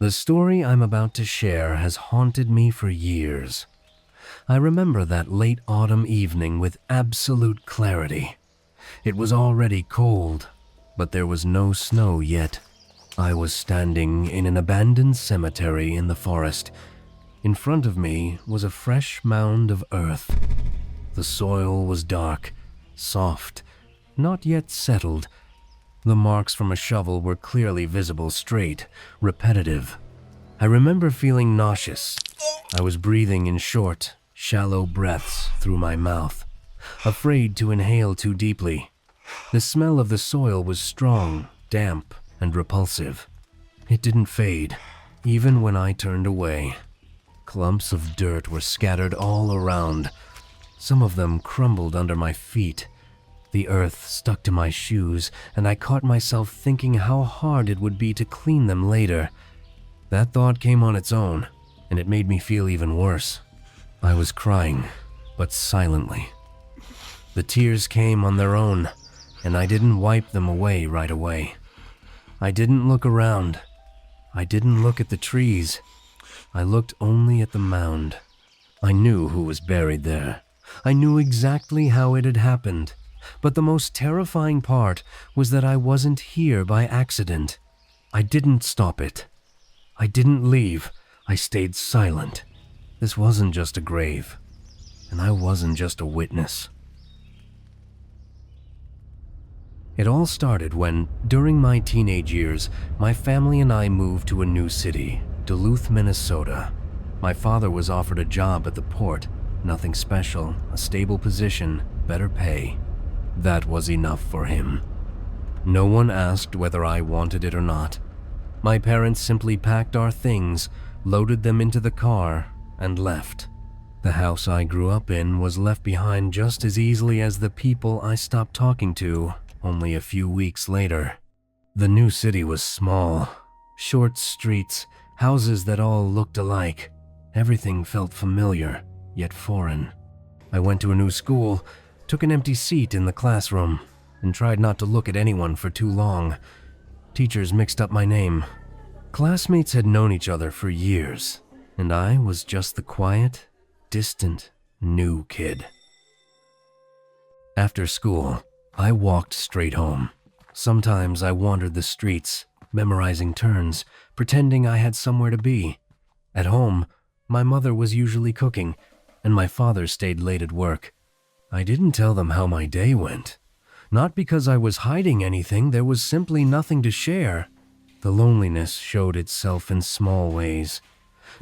The story I'm about to share has haunted me for years. I remember that late autumn evening with absolute clarity. It was already cold, but there was no snow yet. I was standing in an abandoned cemetery in the forest. In front of me was a fresh mound of earth. The soil was dark, soft, not yet settled. The marks from a shovel were clearly visible, straight, repetitive. I remember feeling nauseous. I was breathing in short, shallow breaths through my mouth, afraid to inhale too deeply. The smell of the soil was strong, damp, and repulsive. It didn't fade, even when I turned away. Clumps of dirt were scattered all around. Some of them crumbled under my feet. The earth stuck to my shoes, and I caught myself thinking how hard it would be to clean them later. That thought came on its own, and it made me feel even worse. I was crying, but silently. The tears came on their own, and I didn't wipe them away right away. I didn't look around. I didn't look at the trees. I looked only at the mound. I knew who was buried there. I knew exactly how it had happened. But the most terrifying part was that I wasn't here by accident. I didn't stop it. I didn't leave. I stayed silent. This wasn't just a grave, and I wasn't just a witness. It all started when, during my teenage years, my family and I moved to a new city, Duluth, Minnesota. My father was offered a job at the port. Nothing special, a stable position, better pay. That was enough for him. No one asked whether I wanted it or not. My parents simply packed our things, loaded them into the car, and left. The house I grew up in was left behind just as easily as the people I stopped talking to only a few weeks later. The new city was small. Short streets, houses that all looked alike. Everything felt familiar, yet foreign. I went to a new school, took an empty seat in the classroom, and tried not to look at anyone for too long. Teachers mixed up my name. Classmates had known each other for years, and I was just the quiet, distant, new kid. After school, I walked straight home. Sometimes I wandered the streets, memorizing turns, pretending I had somewhere to be. At home, my mother was usually cooking, and my father stayed late at work. I didn't tell them how my day went. Not because I was hiding anything, there was simply nothing to share. The loneliness showed itself in small ways.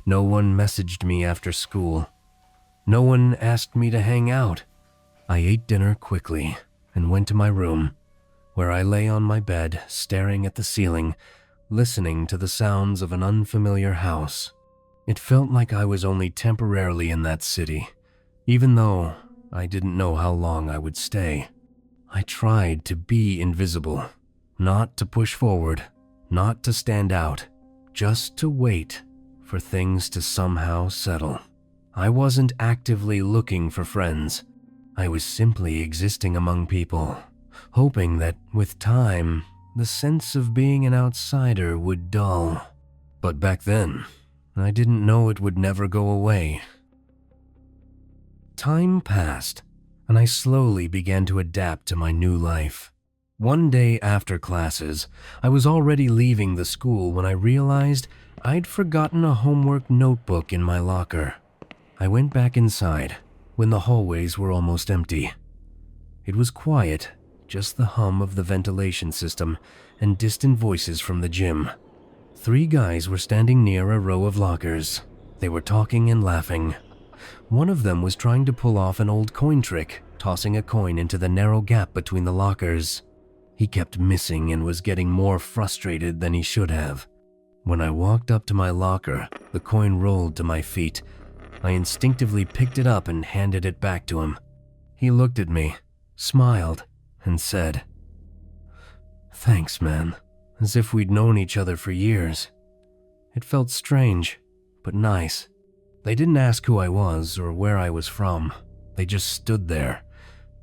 No one messaged me after school. No one asked me to hang out. I ate dinner quickly and went to my room, where I lay on my bed, staring at the ceiling, listening to the sounds of an unfamiliar house. It felt like I was only temporarily in that city, even though I didn't know how long I would stay. I tried to be invisible, not to push forward, not to stand out, just to wait for things to somehow settle. I wasn't actively looking for friends. I was simply existing among people, hoping that with time, the sense of being an outsider would dull. But back then, I didn't know it would never go away. Time passed, and I slowly began to adapt to my new life. One day after classes, I was already leaving the school when I realized I'd forgotten a homework notebook in my locker. I went back inside when the hallways were almost empty. It was quiet, just the hum of the ventilation system and distant voices from the gym. 3 guys were standing near a row of lockers. They were talking and laughing. One of them was trying to pull off an old coin trick, tossing a coin into the narrow gap between the lockers. He kept missing and was getting more frustrated than he should have. When I walked up to my locker, the coin rolled to my feet. I instinctively picked it up and handed it back to him. He looked at me, smiled, and said, "Thanks, man," as if we'd known each other for years. It felt strange, but nice. They didn't ask who I was or where I was from. They just stood there,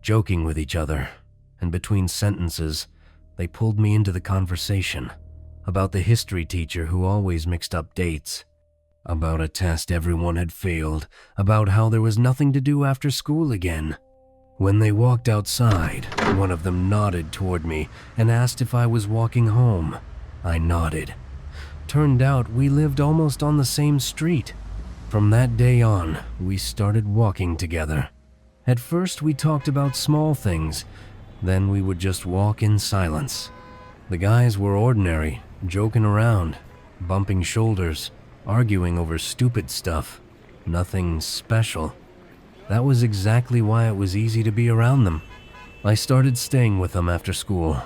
joking with each other, and between sentences, they pulled me into the conversation. about the history teacher who always mixed up dates, about a test everyone had failed, about how there was nothing to do after school again. When they walked outside, one of them nodded toward me and asked if I was walking home. I nodded. Turned out we lived almost on the same street. From that day on, we started walking together. At first, we talked about small things, then we would just walk in silence. The guys were ordinary, joking around, bumping shoulders, arguing over stupid stuff. Nothing special. That was exactly why it was easy to be around them. I started staying with them after school.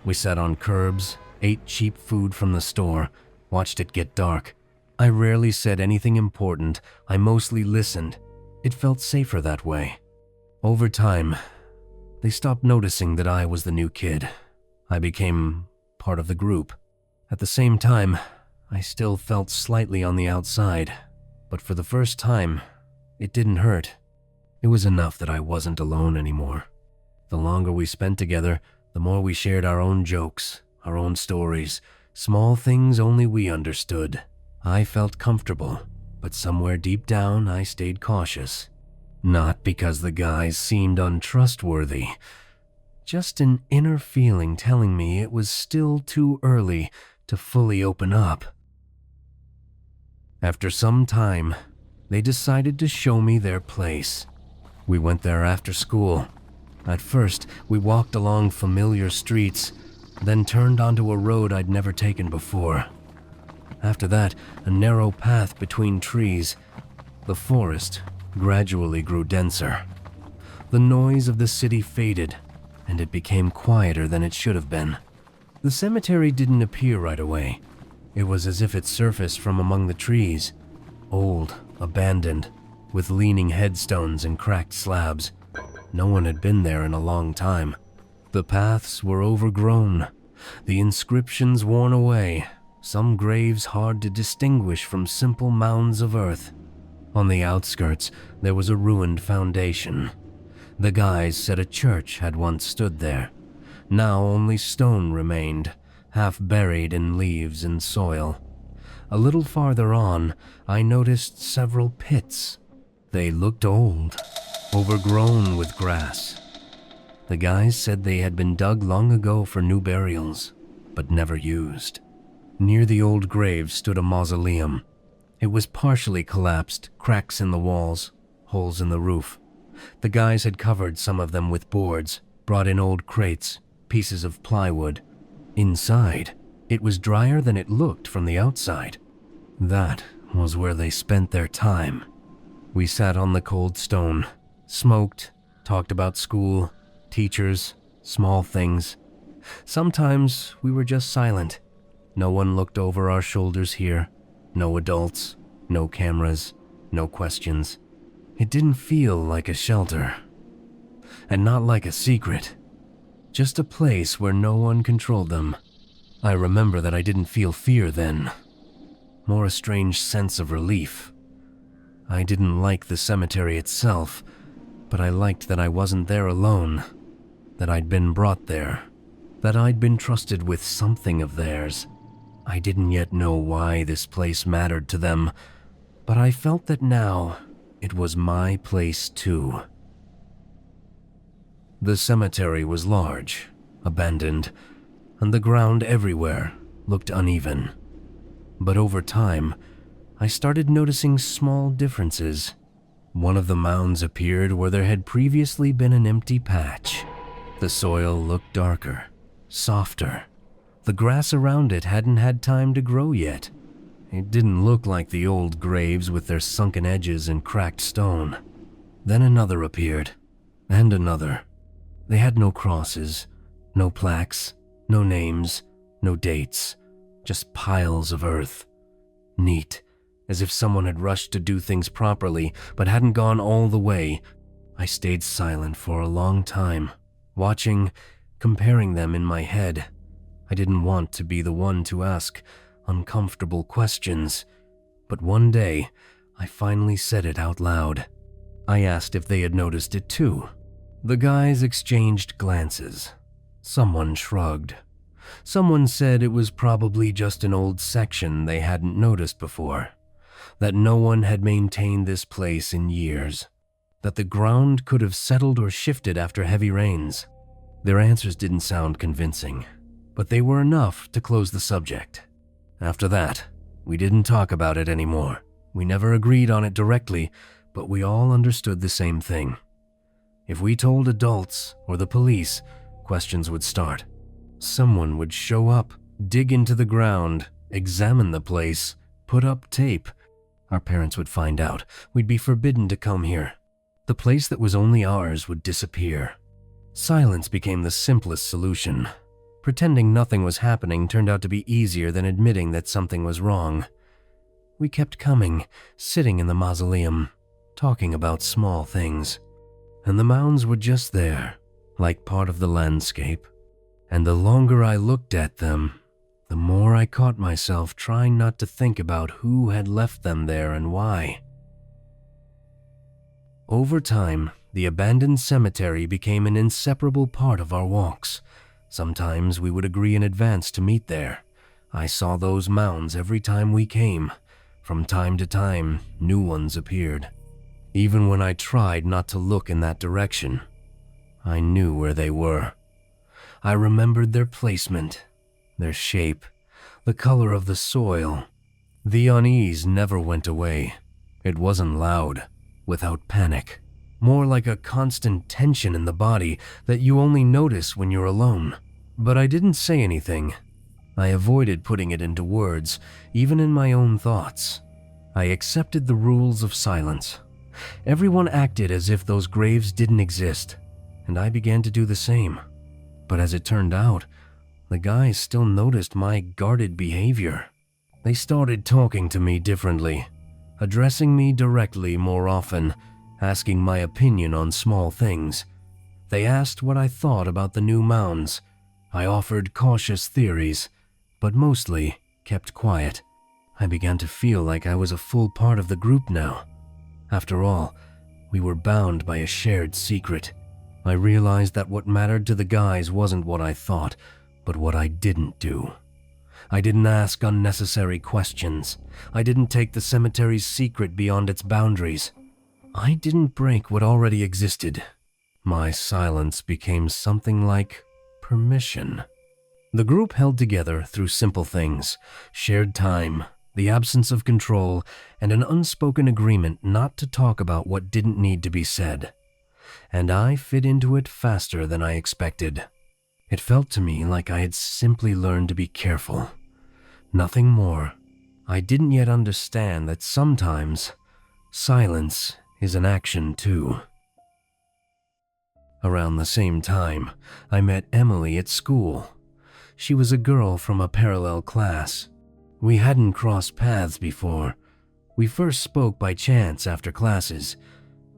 We sat on curbs, ate cheap food from the store, watched it get dark. I rarely said anything important. I mostly listened. It felt safer that way. Over time, they stopped noticing that I was the new kid. I became part of the group. At the same time, I still felt slightly on the outside, but for the first time, it didn't hurt. It was enough that I wasn't alone anymore. The longer we spent together, the more we shared our own jokes, our own stories, small things only we understood. I felt comfortable, but somewhere deep down I stayed cautious. Not because the guys seemed untrustworthy, just an inner feeling telling me it was still too early to fully open up. After some time, they decided to show me their place. We went there after school. At first, we walked along familiar streets, then turned onto a road I'd never taken before. After that, a narrow path between trees. The forest gradually grew denser. The noise of the city faded, and it became quieter than it should have been. The cemetery didn't appear right away. It was as if it surfaced from among the trees, old, abandoned, with leaning headstones and cracked slabs. No one had been there in a long time. The paths were overgrown, the inscriptions worn away, some graves hard to distinguish from simple mounds of earth. On the outskirts, there was a ruined foundation. The guys said a church had once stood there. Now only stone remained, half buried in leaves and soil. A little farther on, I noticed several pits. They looked old, overgrown with grass. The guys said they had been dug long ago for new burials, but never used. Near the old graves stood a mausoleum. It was partially collapsed, cracks in the walls, holes in the roof. The guys had covered some of them with boards, brought in old crates, pieces of plywood. Inside, it was drier than it looked from the outside. That was where they spent their time. We sat on the cold stone, smoked, talked about school, teachers, small things. Sometimes we were just silent. No one looked over our shoulders here. No adults, no cameras, no questions. It didn't feel like a shelter. And not like a secret. Just a place where no one controlled them. I remember that I didn't feel fear then. More a strange sense of relief. I didn't like the cemetery itself, but I liked that I wasn't there alone, that I'd been brought there, that I'd been trusted with something of theirs. I didn't yet know why this place mattered to them, but I felt that now it was my place too. The cemetery was large, abandoned, and the ground everywhere looked uneven. But over time, I started noticing small differences. One of the mounds appeared where there had previously been an empty patch. The soil looked darker, softer. The grass around it hadn't had time to grow yet. It didn't look like the old graves with their sunken edges and cracked stone. Then another appeared, and another. They had no crosses, no plaques, no names, no dates, just piles of earth. Neat, as if someone had rushed to do things properly but hadn't gone all the way. I stayed silent for a long time, watching, comparing them in my head. I didn't want to be the one to ask uncomfortable questions, but one day I finally said it out loud. I asked if they had noticed it too. The guys exchanged glances. Someone shrugged. Someone said it was probably just an old section they hadn't noticed before, that no one had maintained this place in years, that the ground could have settled or shifted after heavy rains. Their answers didn't sound convincing, but they were enough to close the subject. After that, we didn't talk about it anymore. We never agreed on it directly, but we all understood the same thing. If we told adults or the police, questions would start. Someone would show up, dig into the ground, examine the place, put up tape. Our parents would find out. We'd be forbidden to come here. The place that was only ours would disappear. Silence became the simplest solution. Pretending nothing was happening turned out to be easier than admitting that something was wrong. We kept coming, sitting in the mausoleum, talking about small things. And the mounds were just there, like part of the landscape. And the longer I looked at them, the more I caught myself trying not to think about who had left them there and why. Over time, the abandoned cemetery became an inseparable part of our walks. Sometimes we would agree in advance to meet there. I saw those mounds every time we came. From time to time, new ones appeared. Even when I tried not to look in that direction, I knew where they were. I remembered their placement, their shape, the color of the soil. The unease never went away. It wasn't loud, without panic. More like a constant tension in the body that you only notice when you're alone. But I didn't say anything. I avoided putting it into words, even in my own thoughts. I accepted the rules of silence. Everyone acted as if those graves didn't exist, and I began to do the same. But as it turned out, the guys still noticed my guarded behavior. They started talking to me differently, addressing me directly more often, asking my opinion on small things. They asked what I thought about the new mounds. I offered cautious theories, but mostly kept quiet. I began to feel like I was a full part of the group now. After all, we were bound by a shared secret. I realized that what mattered to the guys wasn't what I thought, but what I didn't do. I didn't ask unnecessary questions. I didn't take the cemetery's secret beyond its boundaries. I didn't break what already existed. My silence became something like permission. The group held together through simple things: shared time, the absence of control, and an unspoken agreement not to talk about what didn't need to be said. And I fit into it faster than I expected. It felt to me like I had simply learned to be careful. Nothing more. I didn't yet understand that sometimes silence is an action too. Around the same time, I met Emily at school. She was a girl from a parallel class. We hadn't crossed paths before. We first spoke by chance after classes,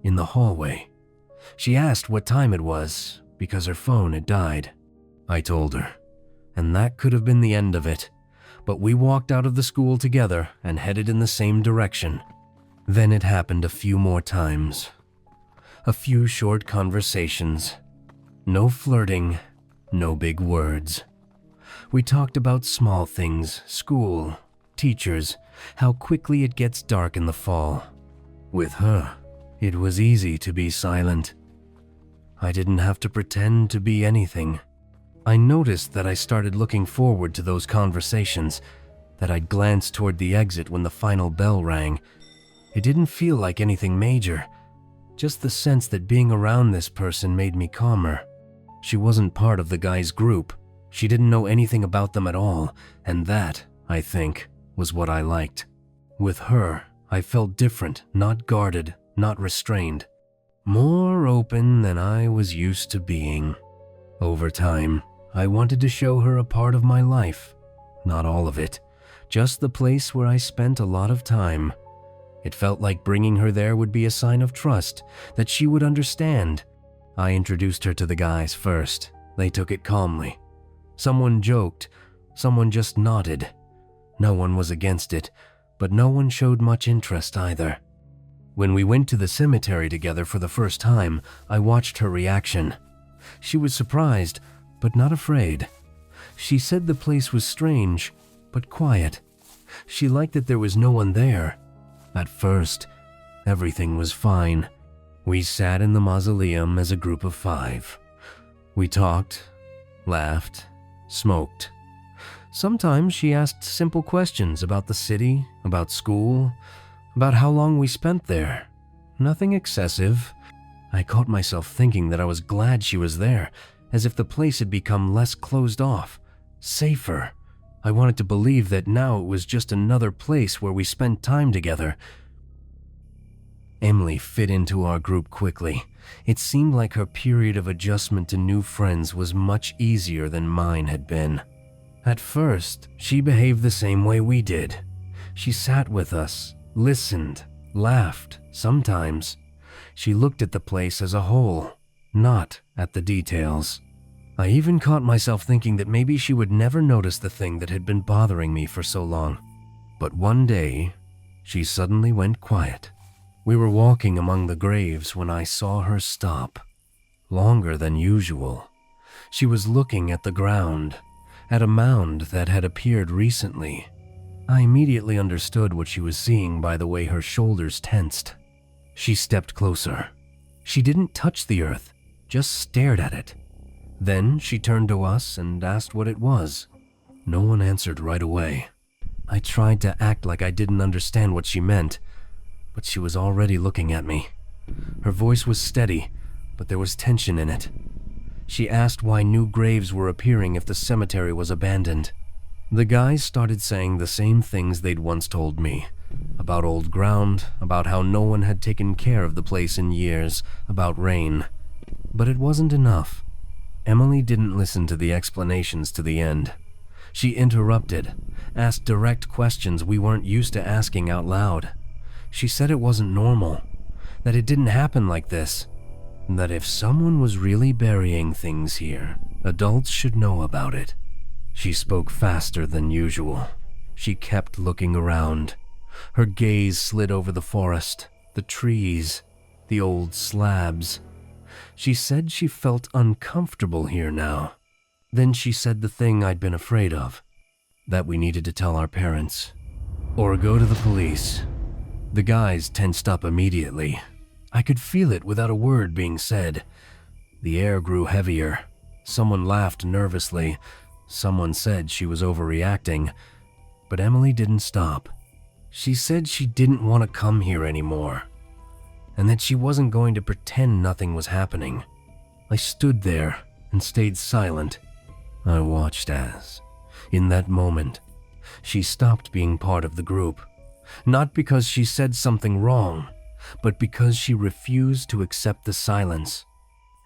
in the hallway. She asked what time it was because her phone had died. I told her, and that could have been the end of it. But we walked out of the school together and headed in the same direction. Then it happened a few more times. A few short conversations. No flirting, no big words. We talked about small things, school, teachers, how quickly it gets dark in the fall. With her, it was easy to be silent. I didn't have to pretend to be anything. I noticed that I started looking forward to those conversations, that I'd glance toward the exit when the final bell rang. It didn't feel like anything major, just the sense that being around this person made me calmer. She wasn't part of the guys' group. She didn't know anything about them at all, and that, I think, was what I liked. With her, I felt different, not guarded, not restrained. More open than I was used to being. Over time, I wanted to show her a part of my life. Not all of it, just the place where I spent a lot of time. It felt like bringing her there would be a sign of trust, that she would understand. I introduced her to the guys first. They took it calmly. Someone joked, someone just nodded. No one was against it, but no one showed much interest either. When we went to the cemetery together for the first time, I watched her reaction. She was surprised, but not afraid. She said the place was strange, but quiet. She liked that there was no one there. At first, everything was fine. We sat in the mausoleum as a group of 5. We talked, laughed, smoked. Sometimes she asked simple questions about the city, about school, about how long we spent there. Nothing excessive. I caught myself thinking that I was glad she was there, as if the place had become less closed off, safer. I wanted to believe that now it was just another place where we spent time together. Emily fit into our group quickly. It seemed like her period of adjustment to new friends was much easier than mine had been. At first, she behaved the same way we did. She sat with us, listened, laughed, sometimes. She looked at the place as a whole, not at the details. I even caught myself thinking that maybe she would never notice the thing that had been bothering me for so long. But one day, she suddenly went quiet. We were walking among the graves when I saw her stop. Longer than usual. She was looking at the ground, at a mound that had appeared recently. I immediately understood what she was seeing by the way her shoulders tensed. She stepped closer. She didn't touch the earth, just stared at it. Then she turned to us and asked what it was. No one answered right away. I tried to act like I didn't understand what she meant, but she was already looking at me. Her voice was steady, but there was tension in it. She asked why new graves were appearing if the cemetery was abandoned. The guys started saying the same things they'd once told me. About old ground, about how no one had taken care of the place in years, about rain. But it wasn't enough. Emily didn't listen to the explanations to the end. She interrupted, asked direct questions we weren't used to asking out loud. She said it wasn't normal, that it didn't happen like this, that if someone was really burying things here, adults should know about it. She spoke faster than usual. She kept looking around. Her gaze slid over the forest, the trees, the old slabs. She said she felt uncomfortable here now. Then she said the thing I'd been afraid of, that we needed to tell our parents, or go to the police. The guys tensed up immediately. I could feel it without a word being said. The air grew heavier. Someone laughed nervously. Someone said she was overreacting. But Emily didn't stop. She said she didn't want to come here anymore, and that she wasn't going to pretend nothing was happening. I stood there and stayed silent. I watched as, in that moment, she stopped being part of the group. Not because she said something wrong, but because she refused to accept the silence.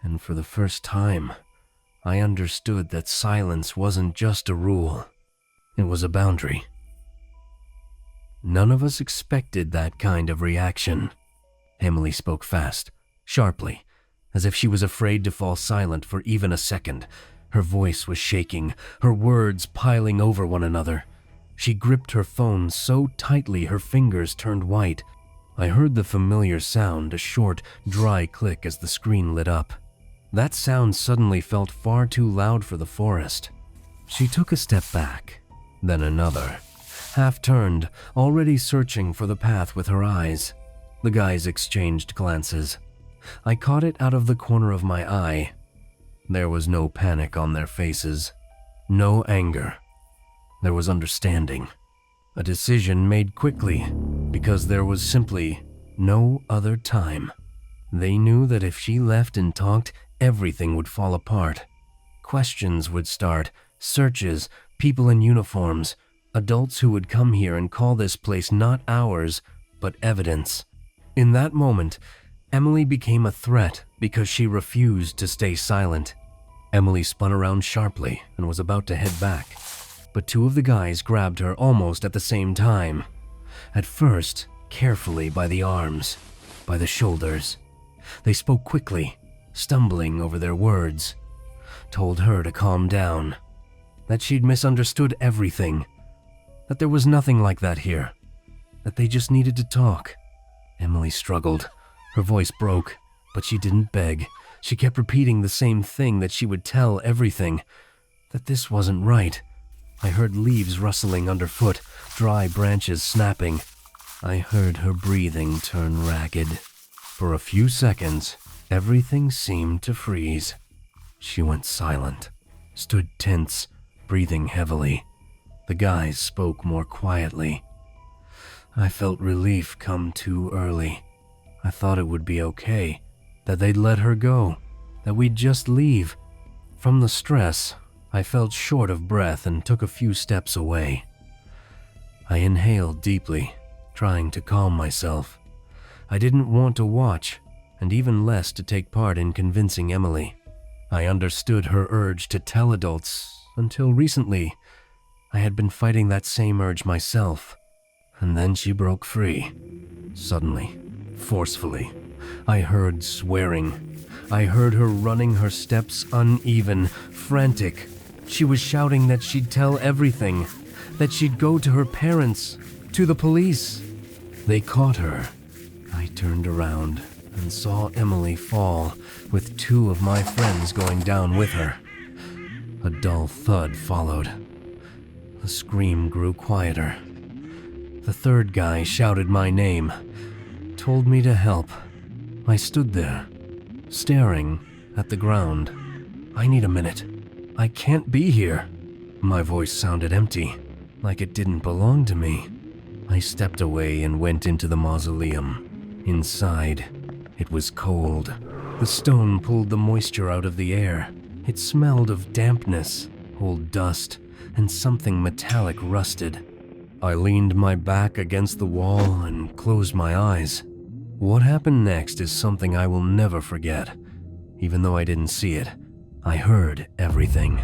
And for the first time, I understood that silence wasn't just a rule. It was a boundary. None of us expected that kind of reaction. Emily spoke fast, sharply, as if she was afraid to fall silent for even a second. Her voice was shaking, her words piling over one another. She gripped her phone so tightly her fingers turned white. I heard the familiar sound, a short, dry click as the screen lit up. That sound suddenly felt far too loud for the forest. She took a step back, then another, half-turned, already searching for the path with her eyes. The guys exchanged glances. I caught it out of the corner of my eye. There was no panic on their faces, no anger. There was understanding. A decision made quickly, because there was simply no other time. They knew that if she left and talked, everything would fall apart. Questions would start, searches, people in uniforms, adults who would come here and call this place not ours, but evidence. In that moment, Emily became a threat because she refused to stay silent. Emily spun around sharply and was about to head back, but two of the guys grabbed her almost at the same time. At first, carefully by the arms, by the shoulders. They spoke quickly, stumbling over their words. Told her to calm down, that she'd misunderstood everything, that there was nothing like that here, that they just needed to talk. Emily struggled. Her voice broke, but she didn't beg. She kept repeating the same thing, that she would tell everything. that this wasn't right. I heard leaves rustling underfoot, dry branches snapping. I heard her breathing turn ragged. For a few seconds, everything seemed to freeze. She went silent, stood tense, breathing heavily. The guys spoke more quietly. I felt relief come too early. I thought it would be okay, that they'd let her go, that we'd just leave. From the stress, I felt short of breath and took a few steps away. I inhaled deeply, trying to calm myself. I didn't want to watch, and even less to take part in convincing Emily. I understood her urge to tell adults. Until recently, I had been fighting that same urge myself. And then she broke free. Suddenly, forcefully. I heard swearing. I heard her running her steps uneven, frantic. She was shouting that she'd tell everything, that she'd go to her parents, to the police. They caught her. I turned around and saw Emily fall, with two of my friends going down with her. A dull thud followed. The scream grew quieter. The third guy shouted my name, told me to help. I stood there, staring at the ground. I need a minute. I can't be here. My voice sounded empty, like it didn't belong to me. I stepped away and went into the mausoleum. Inside, it was cold. The stone pulled the moisture out of the air. It smelled of dampness, old dust, and something metallic rusted. I leaned my back against the wall and closed my eyes. What happened next is something I will never forget. Even though I didn't see it, I heard everything.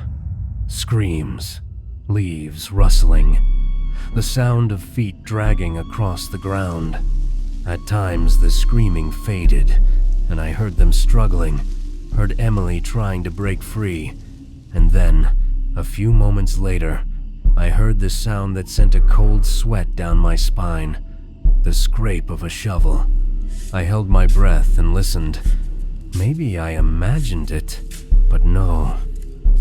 Screams, leaves rustling, the sound of feet dragging across the ground. At times, the screaming faded, and I heard them struggling, heard Emily trying to break free, and then, a few moments later, I heard the sound that sent a cold sweat down my spine, the scrape of a shovel. I held my breath and listened. Maybe I imagined it, but no.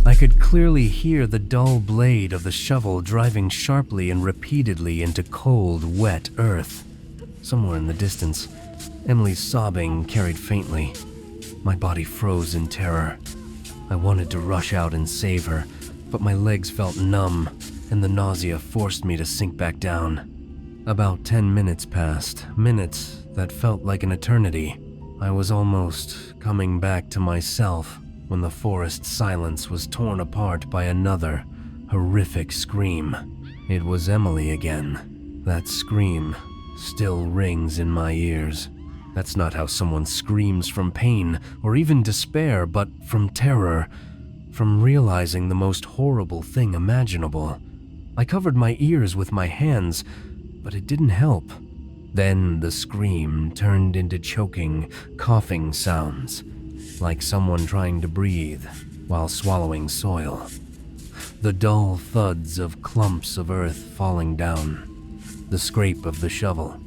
I could clearly hear the dull blade of the shovel driving sharply and repeatedly into cold, wet earth. Somewhere in the distance, Emily's sobbing carried faintly. My body froze in terror. I wanted to rush out and save her, but my legs felt numb, and the nausea forced me to sink back down. About 10 minutes passed, minutes that felt like an eternity. I was almost coming back to myself when the forest silence was torn apart by another horrific scream. It was Emily again. That scream still rings in my ears. That's not how someone screams from pain or even despair, but from terror, from realizing the most horrible thing imaginable. I covered my ears with my hands, but it didn't help. Then the scream turned into choking, coughing sounds, like someone trying to breathe while swallowing soil. The dull thuds of clumps of earth falling down, the scrape of the shovel,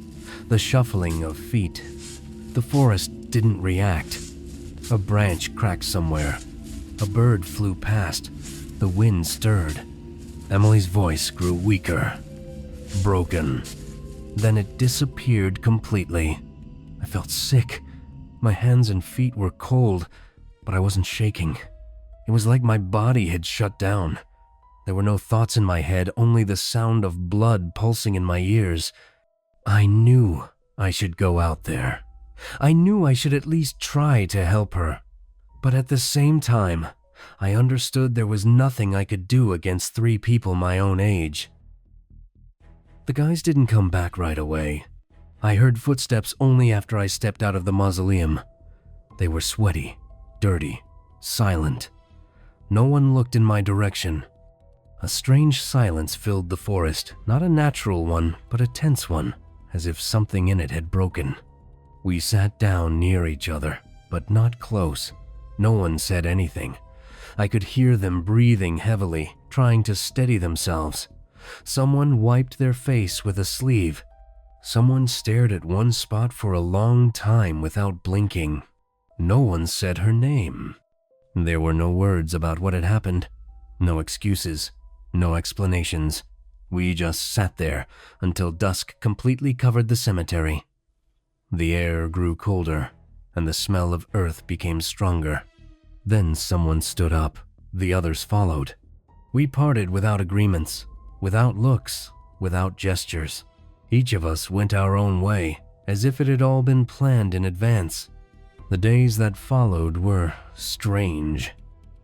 the shuffling of feet. The forest didn't react. A branch cracked somewhere. A bird flew past. The wind stirred. Emily's voice grew weaker, broken. Then it disappeared completely. I felt sick. My hands and feet were cold, but I wasn't shaking. It was like my body had shut down. There were no thoughts in my head, only the sound of blood pulsing in my ears. I knew I should go out there. I knew I should at least try to help her. But at the same time, I understood there was nothing I could do against 3 people my own age. The guys didn't come back right away. I heard footsteps only after I stepped out of the mausoleum. They were sweaty, dirty, silent. No one looked in my direction. A strange silence filled the forest, not a natural one, but a tense one, as if something in it had broken. We sat down near each other, but not close. No one said anything. I could hear them breathing heavily, trying to steady themselves. Someone wiped their face with a sleeve. Someone stared at one spot for a long time without blinking. No one said her name. There were no words about what had happened. No excuses, no explanations. We just sat there until dusk completely covered the cemetery. The air grew colder, and the smell of earth became stronger. Then someone stood up. The others followed. We parted without agreements, without looks, without gestures. Each of us went our own way, as if it had all been planned in advance. The days that followed were strange.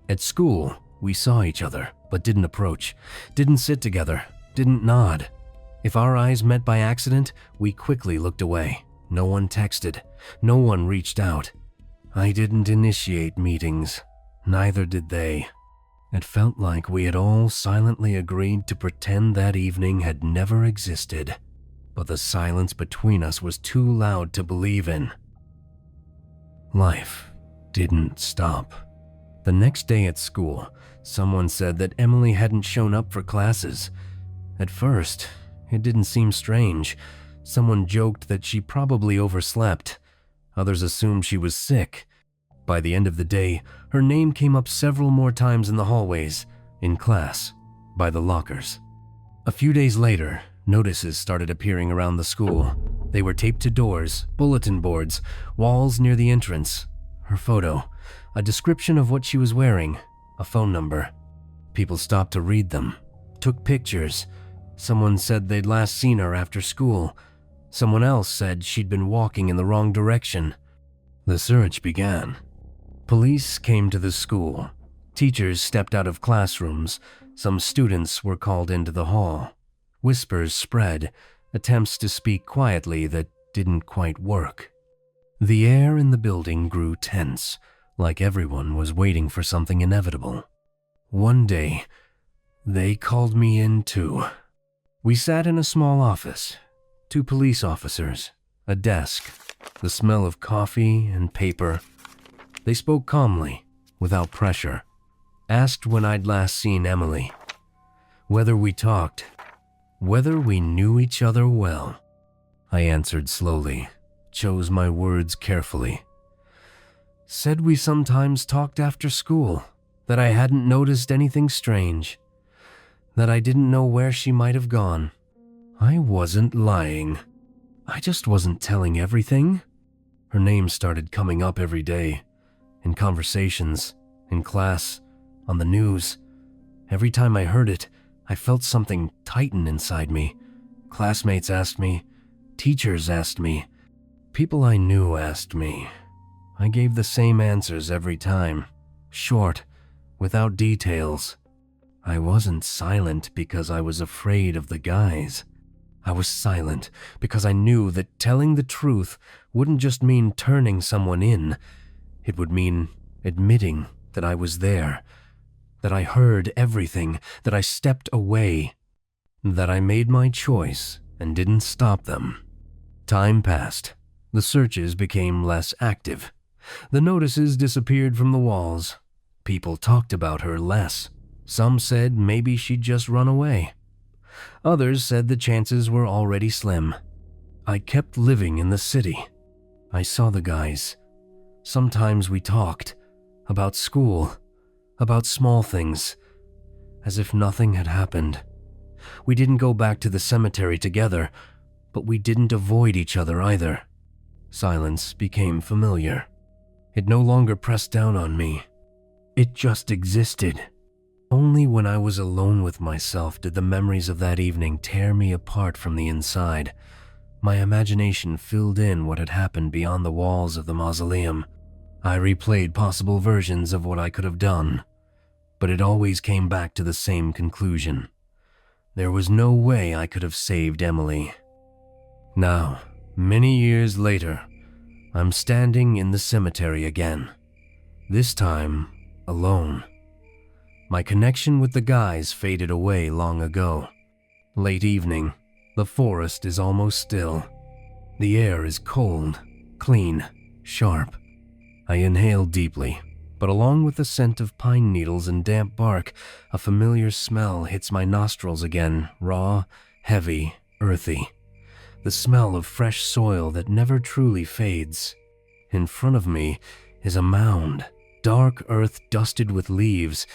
At school, we saw each other, but didn't approach, didn't sit together, didn't nod. If our eyes met by accident, we quickly looked away. No one texted, no one reached out. I didn't initiate meetings, neither did they. It felt like we had all silently agreed to pretend that evening had never existed, but the silence between us was too loud to believe in. Life didn't stop. The next day at school, someone said that Emily hadn't shown up for classes. At first, it didn't seem strange. Someone joked that she probably overslept. Others assumed she was sick. By the end of the day, her name came up several more times in the hallways, in class, by the lockers. A few days later, notices started appearing around the school. They were taped to doors, bulletin boards, walls near the entrance. Her photo, a description of what she was wearing, a phone number. People stopped to read them, took pictures. Someone said they'd last seen her after school. Someone else said she'd been walking in the wrong direction. The search began. Police came to the school. Teachers stepped out of classrooms. Some students were called into the hall. Whispers spread, attempts to speak quietly that didn't quite work. The air in the building grew tense, like everyone was waiting for something inevitable. One day, they called me in too. We sat in a small office. 2 police officers, a desk, the smell of coffee and paper. They spoke calmly, without pressure. Asked when I'd last seen Emily. Whether we talked. Whether we knew each other well. I answered slowly, chose my words carefully. Said we sometimes talked after school, that I hadn't noticed anything strange, that I didn't know where she might have gone. I wasn't lying. I just wasn't telling everything. Her name started coming up every day, in conversations, in class, on the news. Every time I heard it, I felt something tighten inside me. Classmates asked me, teachers asked me, people I knew asked me. I gave the same answers every time, short, without details. I wasn't silent because I was afraid of the guys. I was silent because I knew that telling the truth wouldn't just mean turning someone in. It would mean admitting that I was there, that I heard everything, that I stepped away, that I made my choice and didn't stop them. Time passed. The searches became less active. The notices disappeared from the walls. People talked about her less. Some said maybe she'd just run away. Others said the chances were already slim. I kept living in the city. I saw the guys. Sometimes we talked about school, about small things, as if nothing had happened. We didn't go back to the cemetery together, but we didn't avoid each other either. Silence became familiar. It no longer pressed down on me. It just existed. Only when I was alone with myself did the memories of that evening tear me apart from the inside. My imagination filled in what had happened beyond the walls of the mausoleum. I replayed possible versions of what I could have done, but it always came back to the same conclusion. There was no way I could have saved Emily. Now, many years later, I'm standing in the cemetery again. This time, alone. My connection with the guys faded away long ago. Late evening, the forest is almost still. The air is cold, clean, sharp. I inhale deeply, but along with the scent of pine needles and damp bark, a familiar smell hits my nostrils again, raw, heavy, earthy. The smell of fresh soil that never truly fades. In front of me is a mound, dark earth dusted with leaves.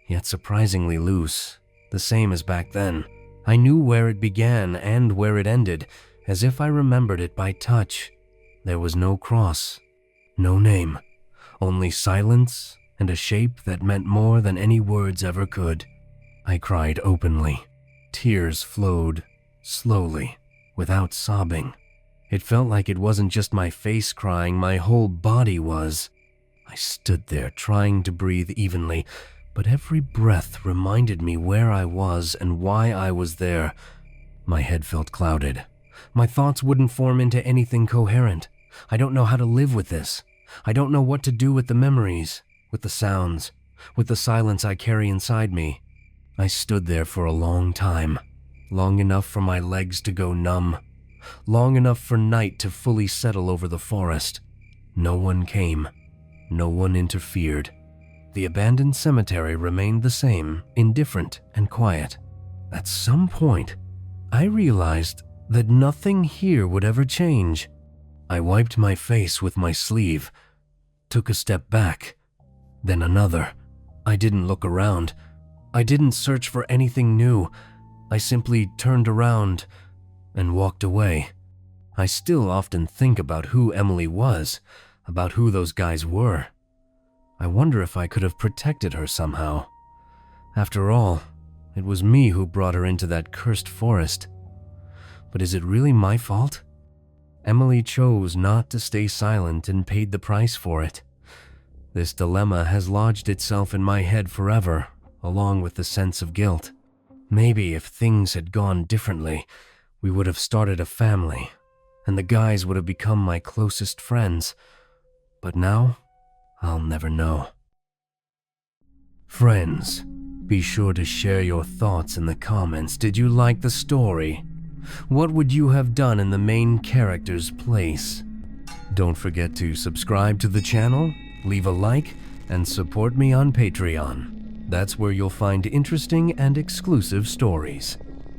yet surprisingly loose, the same as back then. I knew where it began and where it ended, as if I remembered it by touch. There was no cross, no name, only silence and a shape that meant more than any words ever could. I cried openly. Tears flowed, slowly, without sobbing. It felt like it wasn't just my face crying, my whole body was. I stood there trying to breathe evenly, but every breath reminded me where I was and why I was there. My head felt clouded. My thoughts wouldn't form into anything coherent. I don't know how to live with this. I don't know what to do with the memories, with the sounds, with the silence I carry inside me. I stood there for a long time, long enough for my legs to go numb, long enough for night to fully settle over the forest. No one came. No one interfered. The abandoned cemetery remained the same, indifferent and quiet. At some point, I realized that nothing here would ever change. I wiped my face with my sleeve, took a step back, then another. I didn't look around. I didn't search for anything new. I simply turned around and walked away. I still often think about who Emily was, about who those guys were. I wonder if I could have protected her somehow. After all, it was me who brought her into that cursed forest. But is it really my fault? Emily chose not to stay silent and paid the price for it. This dilemma has lodged itself in my head forever, along with the sense of guilt. Maybe if things had gone differently, we would have started a family, and the guys would have become my closest friends. But now, I'll never know. Friends, be sure to share your thoughts in the comments. Did you like the story? What would you have done in the main character's place? Don't forget to subscribe to the channel, leave a like, and support me on Patreon. That's where you'll find interesting and exclusive stories.